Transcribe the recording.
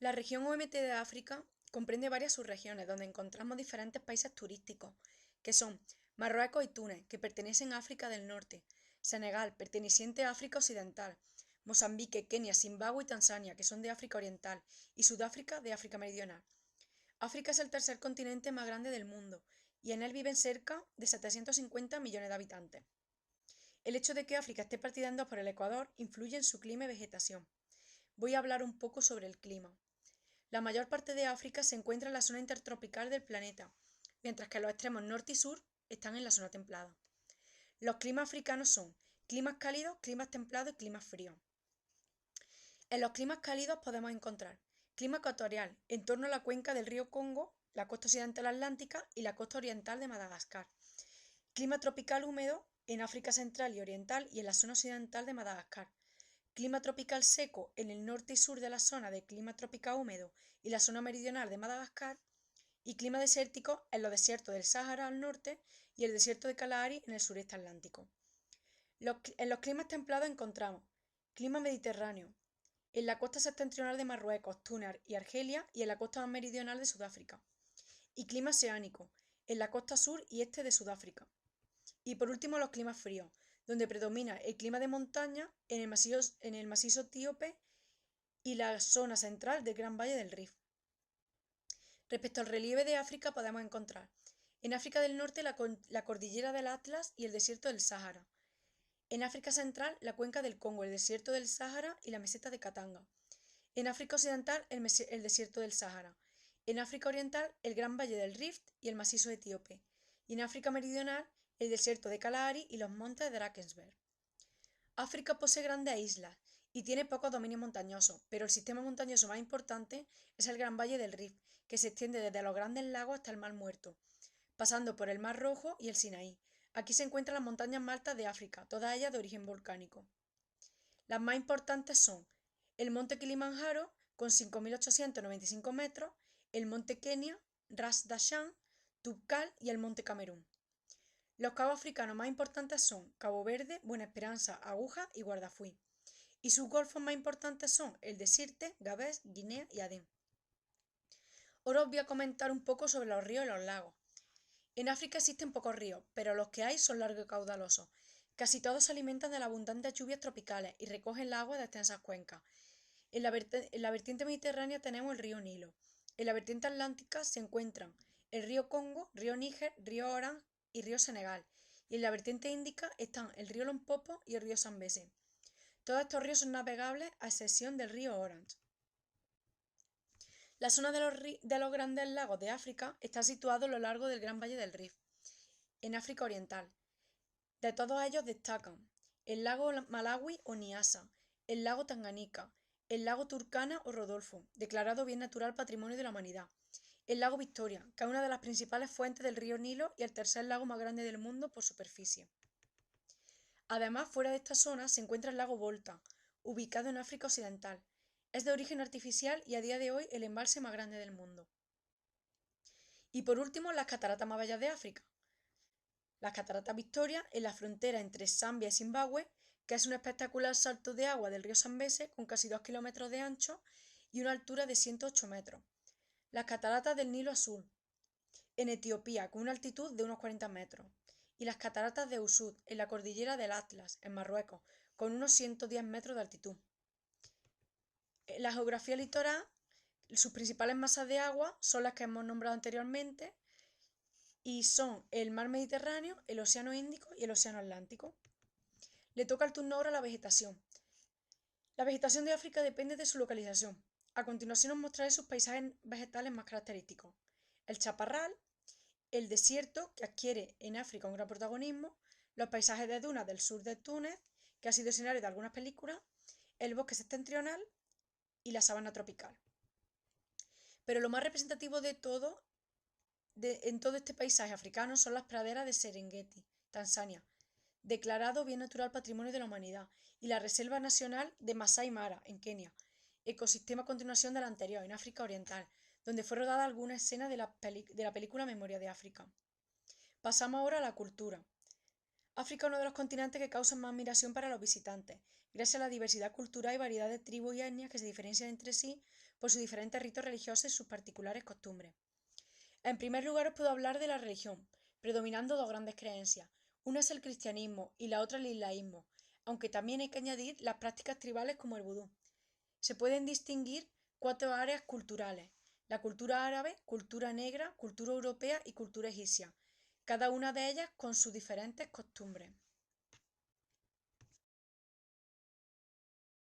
La región OMT de África comprende varias subregiones donde encontramos diferentes países turísticos, que son Marruecos y Túnez, que pertenecen a África del Norte, Senegal, perteneciente a África Occidental, Mozambique, Kenia, Zimbabue y Tanzania, que son de África Oriental, y Sudáfrica de África Meridional. África es el tercer continente más grande del mundo y en él viven cerca de 750 millones de habitantes. El hecho de que África esté partida en dos por el Ecuador influye en su clima y vegetación. Voy a hablar un poco sobre el clima. La mayor parte de África se encuentra en la zona intertropical del planeta, mientras que los extremos norte y sur están en la zona templada. Los climas africanos son climas cálidos, climas templados y climas fríos. En los climas cálidos podemos encontrar clima ecuatorial en torno a la cuenca del río Congo, la costa occidental atlántica y la costa oriental de Madagascar. Clima tropical húmedo en África central y oriental y en la zona occidental de Madagascar. Clima tropical seco en el norte y sur de la zona de clima tropical húmedo y la zona meridional de Madagascar. Y clima desértico en los desiertos del Sáhara al norte y el desierto de Kalahari en el sureste atlántico. En los climas templados encontramos clima mediterráneo en la costa septentrional de Marruecos, Túnez y Argelia y en la costa meridional de Sudáfrica. Y clima oceánico en la costa sur y este de Sudáfrica. Y por último los climas fríos, donde predomina el clima de montaña en el macizo etíope y la zona central del Gran Valle del Rift. Respecto al relieve de África podemos encontrar en África del Norte la cordillera del Atlas y el desierto del Sáhara. En África Central la cuenca del Congo, el desierto del Sáhara y la meseta de Katanga. En África Occidental el desierto del Sáhara. En África Oriental el Gran Valle del Rift y el macizo etíope. Y en África Meridional el desierto de Kalahari y los montes de Drakensberg. África posee grandes islas y tiene pocos dominios montañosos, pero el sistema montañoso más importante es el Gran Valle del Rift, que se extiende desde los Grandes Lagos hasta el Mar Muerto, pasando por el Mar Rojo y el Sinaí. Aquí se encuentran las montañas más altas de África, todas ellas de origen volcánico. Las más importantes son el monte Kilimanjaro, con 5.895 metros, el monte Kenia, Ras Dashan, Tubkal y el monte Camerún. Los cabos africanos más importantes son Cabo Verde, Buena Esperanza, Aguja y Guardafui. Y sus golfos más importantes son el de Sirte, Gabés, Guinea y Adén. Ahora os voy a comentar un poco sobre los ríos y los lagos. En África existen pocos ríos, pero los que hay son largos y caudalosos. Casi todos se alimentan de las abundantes lluvias tropicales y recogen el agua de extensas cuencas. En la vertiente mediterránea tenemos el río Nilo. En la vertiente atlántica se encuentran el río Congo, río Níger, río Orange y río Senegal. Y en la vertiente índica están el río Lompopo y el río Zambeze. Todos estos ríos son navegables a excepción del río Orange. La zona de los Grandes Lagos de África está situada a lo largo del Gran Valle del Rift, en África Oriental. De todos ellos destacan el lago Malawi o Niassa, el lago Tanganica, el lago Turkana o Rodolfo, declarado Bien Natural Patrimonio de la Humanidad, el lago Victoria, que es una de las principales fuentes del río Nilo y el tercer lago más grande del mundo por superficie. Además, fuera de esta zona se encuentra el lago Volta, ubicado en África Occidental. Es de origen artificial y a día de hoy el embalse más grande del mundo. Y por último, las cataratas más bellas de África. Las cataratas Victoria en la frontera entre Zambia y Zimbabue, que es un espectacular salto de agua del río Zambeze con casi 2 kilómetros de ancho y una altura de 108 metros. Las cataratas del Nilo Azul, en Etiopía, con una altitud de unos 40 metros. Y las cataratas de Usud, en la cordillera del Atlas, en Marruecos, con unos 110 metros de altitud. La geografía litoral, sus principales masas de agua son las que hemos nombrado anteriormente y son el mar Mediterráneo, el océano Índico y el océano Atlántico. Le toca el turno ahora a la vegetación. La vegetación de África depende de su localización. A continuación os mostraré sus paisajes vegetales más característicos. El chaparral, el desierto, que adquiere en África un gran protagonismo, los paisajes de dunas del sur de Túnez, que ha sido escenario de algunas películas, el bosque septentrional y la sabana tropical. Pero lo más representativo de todo, en todo este paisaje africano, son las praderas de Serengeti, Tanzania, declarado Bien Natural Patrimonio de la Humanidad, y la Reserva Nacional de Masai Mara, en Kenia, ecosistema a continuación de la anterior, en África Oriental, donde fue rodada alguna escena de la película Memoria de África. Pasamos ahora a la cultura. África es uno de los continentes que causan más admiración para los visitantes, gracias a la diversidad cultural y variedad de tribus y etnias que se diferencian entre sí por sus diferentes ritos religiosos y sus particulares costumbres. En primer lugar os puedo hablar de la religión, predominando dos grandes creencias. Una es el cristianismo y la otra el islamismo, aunque también hay que añadir las prácticas tribales como el vudú. Se pueden distinguir 4 áreas culturales: la cultura árabe, cultura negra, cultura europea y cultura egipcia, cada una de ellas con sus diferentes costumbres.